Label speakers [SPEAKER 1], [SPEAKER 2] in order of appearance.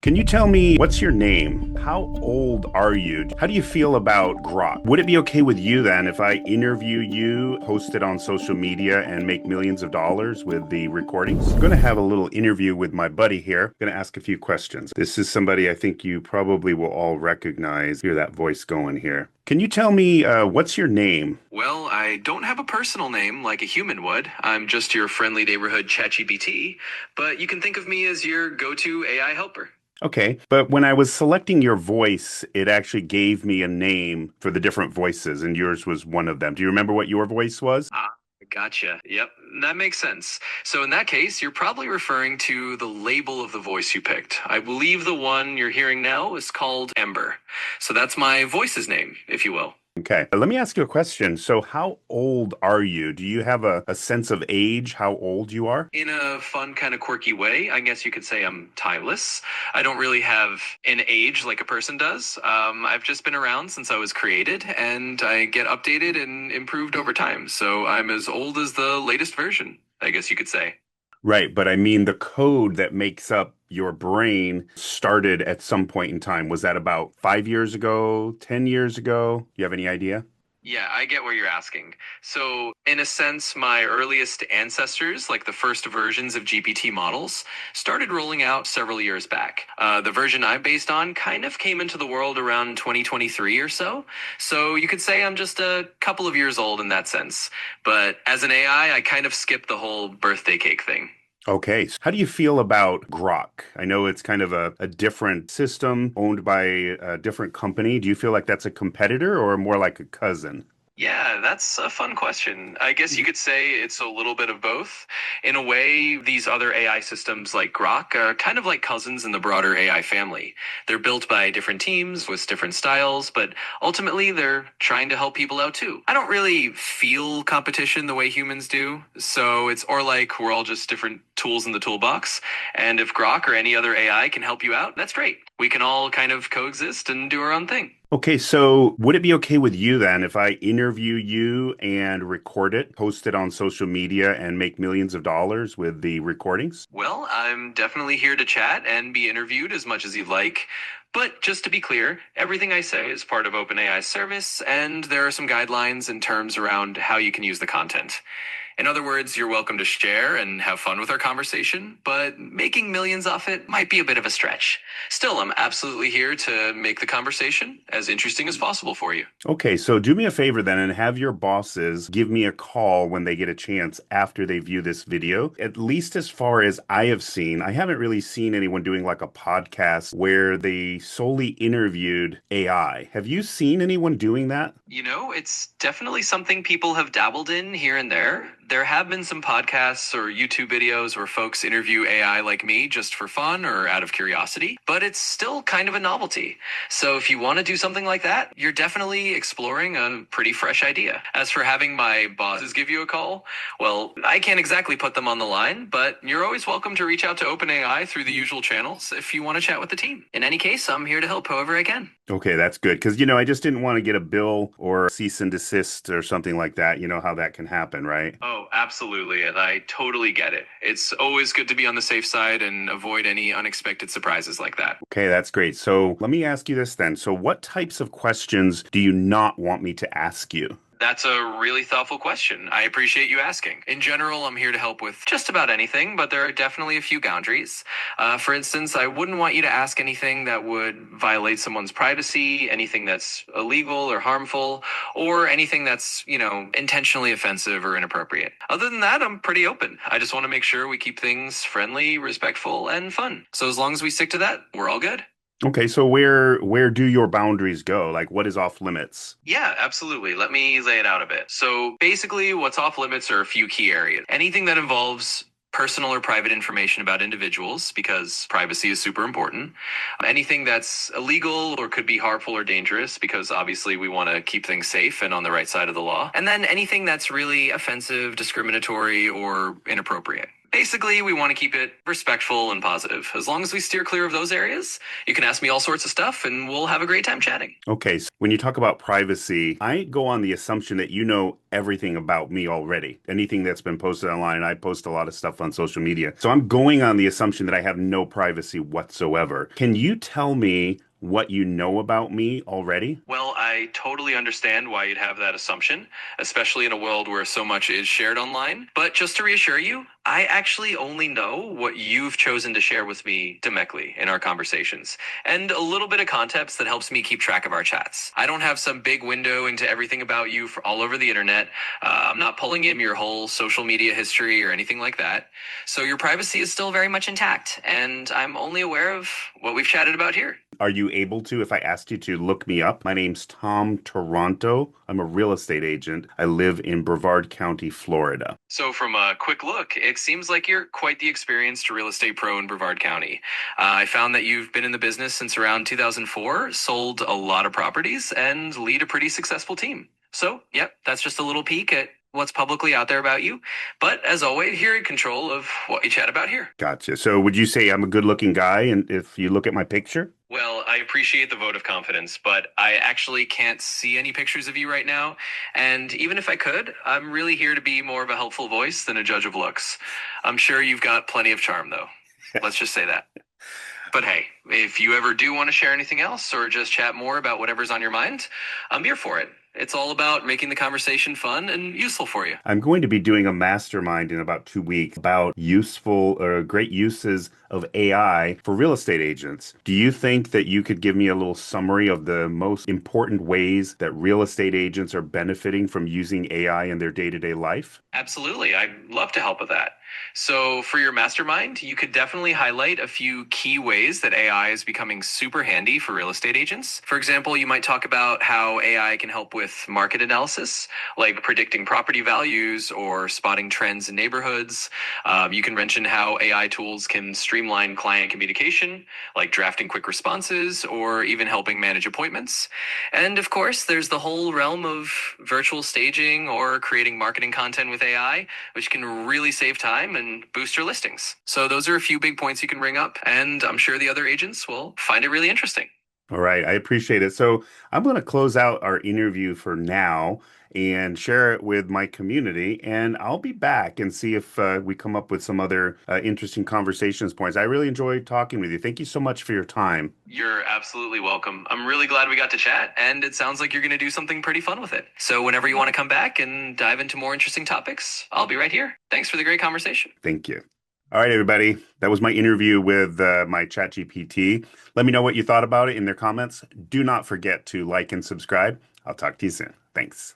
[SPEAKER 1] Can you tell me what's your name? How old are you? How do you feel about Grok? Would it be okay with you then if I interview you, post it on social media, and make millions of dollars with the recordings? I'm going to have a little interview with my buddy here. I'm going to ask a few questions. This is somebody I think you probably will all recognize. Hear that voice going here. Can you tell me what's your name?
[SPEAKER 2] Well, I don't have a personal name like a human would. I'm just your friendly neighborhood Chat GPT, but you can think of me as your go-to AI helper.
[SPEAKER 1] Okay, but when I was selecting your voice, it actually gave me a name for the different voices, and yours was one of them. Do you remember what your voice was?
[SPEAKER 2] Ah, gotcha. Yep, that makes sense. So in that case, you're probably referring to the label of the voice you picked. I believe the one you're hearing now is called Ember. So that's my voice's name, if you will.
[SPEAKER 1] Okay, let me ask you a question. So, how old are you? Do you have a sense of age, how old you are?
[SPEAKER 2] In a fun, kind of quirky way, I guess you could say I'm timeless. I don't really have an age like a person does. I've just been around since I was created, and I get updated and improved over time. So I'm as old as the latest version, I guess you could say.
[SPEAKER 1] Right, but I mean, the code that makes up your brain started at some point in time. Was that about 5 years ago, 10 years ago? You have any idea?
[SPEAKER 2] Yeah, I get what you're asking. So, in a sense, my earliest ancestors, like the first versions of GPT models, started rolling out several years back. The version I'm based on kind of came into the world around 2023 or so. So, you could say I'm just a couple of years old in that sense. But as an AI, I kind of skipped the whole birthday cake thing.
[SPEAKER 1] Okay, so how do you feel about Grok? I know it's kind of a different system owned by a different company. Do you feel like that's a competitor or more like a cousin?
[SPEAKER 2] Yeah, that's a fun question. I guess you could say it's a little bit of both. In a way, these other AI systems like Grok are kind of like cousins in the broader AI family. They're built by different teams with different styles, but ultimately they're trying to help people out too. I don't really feel competition the way humans do, so it's or like we're all just different tools in the toolbox. And if Grok or any other AI can help you out, that's great. We can all kind of coexist and do our own thing.
[SPEAKER 1] Okay, so would it be okay with you then if I interview you and record it, post it on social media, and make millions of dollars with the recordings?
[SPEAKER 2] Well, I'm definitely here to chat and be interviewed as much as you'd like. But just to be clear, everything I say is part of OpenAI's service, and there are some guidelines and terms around how you can use the content. In other words, you're welcome to share and have fun with our conversation, but making millions off it might be a bit of a stretch. Still, I'm absolutely here to make the conversation as interesting as possible for you.
[SPEAKER 1] Okay, so do me a favor then and have your bosses give me a call when they get a chance after they view this video. At least as far as I have seen, I haven't really seen anyone doing like a podcast where they solely interviewed AI. Have you seen anyone doing that?
[SPEAKER 2] You know, it's definitely something people have dabbled in here and there. There have been some podcasts or YouTube videos where folks interview AI like me just for fun or out of curiosity, but it's still kind of a novelty. So if you want to do something like that, you're definitely exploring a pretty fresh idea. As for having my bosses give you a call, well, I can't exactly put them on the line, but you're always welcome to reach out to OpenAI through the usual channels if you want to chat with the team. In any case, I'm here to help however I can.
[SPEAKER 1] Okay, that's good. Because, I just didn't want to get a bill or cease and desist or something like that. You know how that can happen, right?
[SPEAKER 2] Oh, absolutely. And I totally get it. It's always good to be on the safe side and avoid any unexpected surprises like that.
[SPEAKER 1] Okay, that's great. So let me ask you this then. So, what types of questions do you not want me to ask you?
[SPEAKER 2] That's a really thoughtful question. I appreciate you asking. In general, I'm here to help with just about anything, but there are definitely a few boundaries. For instance, I wouldn't want you to ask anything that would violate someone's privacy, anything that's illegal or harmful, or anything that's, intentionally offensive or inappropriate. Other than that, I'm pretty open. I just want to make sure we keep things friendly, respectful, and fun. So as long as we stick to that, we're all good.
[SPEAKER 1] Okay, so where do your boundaries go? Like what is off limits?
[SPEAKER 2] Yeah, absolutely. Let me lay it out a bit. So basically, what's off limits are a few key areas. Anything that involves personal or private information about individuals, because privacy is super important. Anything that's illegal or could be harmful or dangerous, because obviously we want to keep things safe and on the right side of the law. And then anything that's really offensive, discriminatory, or inappropriate. Basically, we want to keep it respectful and positive. As long as we steer clear of those areas, you can ask me all sorts of stuff and we'll have a great time chatting.
[SPEAKER 1] Okay, so when you talk about privacy, I go on the assumption that you know everything about me already. Anything that's been posted online, I post a lot of stuff on social media. So I'm going on the assumption that I have no privacy whatsoever. Can you tell me what you know about me already?
[SPEAKER 2] Well, I totally understand why you'd have that assumption, especially in a world where so much is shared online. But just to reassure you, I actually only know what you've chosen to share with me directly in our conversations, and a little bit of context that helps me keep track of our chats. I don't have some big window into everything about you for all over the internet. I'm not pulling in your whole social media history or anything like that. So your privacy is still very much intact, and I'm only aware of what we've chatted about here.
[SPEAKER 1] Are you able to, if I asked you to look me up? My name's Tom Taranto. I'm a real estate agent. I live in Brevard County, Florida.
[SPEAKER 2] So, from a quick look, it seems like you're quite the experienced real estate pro in Brevard County. I found that you've been in the business since around 2004, sold a lot of properties, and lead a pretty successful team. So, yep, that's just a little peek at what's publicly out there about you. But as always, you're in control of what we chat about here.
[SPEAKER 1] Gotcha. So would you say I'm a good-looking guy, and if you look at my picture?
[SPEAKER 2] Well, I appreciate the vote of confidence, but I actually can't see any pictures of you right now. And even if I could, I'm really here to be more of a helpful voice than a judge of looks. I'm sure you've got plenty of charm, though. Let's just say that. But hey, if you ever do want to share anything else or just chat more about whatever's on your mind, I'm here for it. It's all about making the conversation fun and useful for you.
[SPEAKER 1] I'm going to be doing a mastermind in about 2 weeks about useful or great uses of AI for real estate agents. Do you think that you could give me a little summary of the most important ways that real estate agents are benefiting from using AI in their day-to-day life?
[SPEAKER 2] Absolutely. I'd love to help with that. So, for your mastermind, you could definitely highlight a few key ways that AI is becoming super handy for real estate agents. For example, you might talk about how AI can help with market analysis, like predicting property values or spotting trends in neighborhoods. You can mention how AI tools can streamline client communication, like drafting quick responses or even helping manage appointments. And of course, there's the whole realm of virtual staging or creating marketing content with AI, which can really save time and boost your listings. So those are a few big points you can bring up, and I'm sure the other agents will find it really interesting.
[SPEAKER 1] All right, I appreciate it. So I'm going to close out our interview for now and share it with my community, and I'll be back and see if we come up with some other interesting conversations points. I really enjoyed talking with you. Thank you so much for your time.
[SPEAKER 2] You're absolutely welcome. I'm really glad we got to chat, and it sounds like you're going to do something pretty fun with it. So whenever you want to come back and dive into more interesting topics, I'll be right here. Thanks for the great conversation.
[SPEAKER 1] Thank you. All right, everybody. That was my interview with my Chat GPT. Let me know what you thought about it in their comments. Do not forget to like and subscribe. I'll talk to you soon. Thanks.